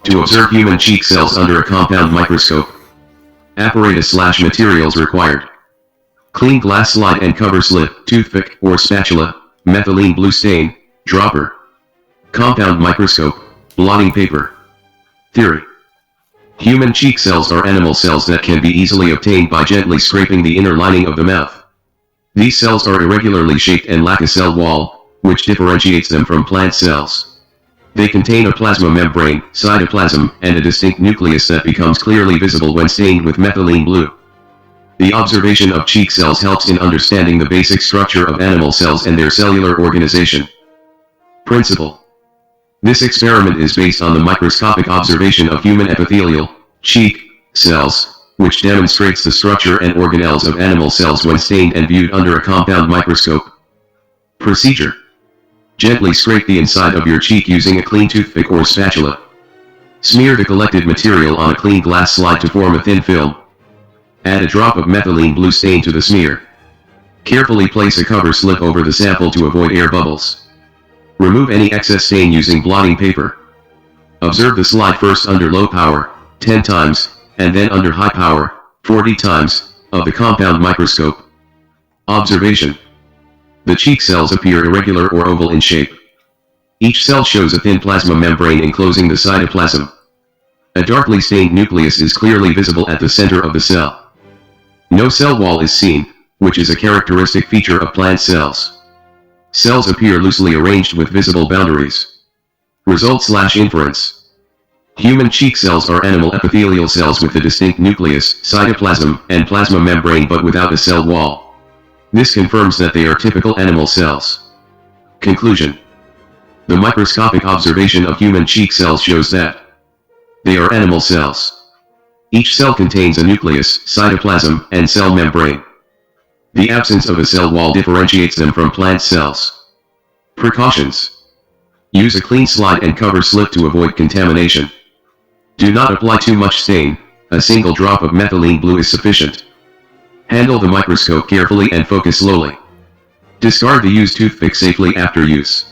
To observe human cheek cells under a compound microscope. Apparatus/materials required. Clean glass slide and cover slip, toothpick or spatula, methylene blue stain, dropper. Compound microscope, blotting paper. Theory. Human cheek cells are animal cells that can be easily obtained by gently scraping the inner lining of the mouth. These cells are irregularly shaped and lack a cell wall, which differentiates them from plant cells. They contain a plasma membrane, cytoplasm, and a distinct nucleus that becomes clearly visible when stained with methylene blue. The observation of cheek cells helps in understanding the basic structure of animal cells and their cellular organization. Principle. This experiment is based on the microscopic observation of human epithelial, cheek, cells, which demonstrates the structure and organelles of animal cells when stained and viewed under a compound microscope. Procedure. Gently scrape the inside of your cheek using a clean toothpick or spatula. Smear the collected material on a clean glass slide to form a thin film. Add a drop of methylene blue stain to the smear. Carefully place a cover slip over the sample to avoid air bubbles. Remove any excess stain using blotting paper. Observe the slide first under low power, 10 times, and then under high power, 40 times, of the compound microscope. Observation. The cheek cells appear irregular or oval in shape. Each cell shows a thin plasma membrane enclosing the cytoplasm. A darkly stained nucleus is clearly visible at the center of the cell. No cell wall is seen, which is a characteristic feature of plant cells. Cells appear loosely arranged with visible boundaries. Result/inference. Human cheek cells are animal epithelial cells with a distinct nucleus, cytoplasm, and plasma membrane but without a cell wall. This confirms that they are typical animal cells. Conclusion. The microscopic observation of human cheek cells shows that they are animal cells. Each cell contains a nucleus, cytoplasm, and cell membrane. The absence of a cell wall differentiates them from plant cells. Precautions. Use a clean slide and cover slip to avoid contamination. Do not apply too much stain, a single drop of methylene blue is sufficient. Handle the microscope carefully and focus slowly. Discard the used toothpick safely after use.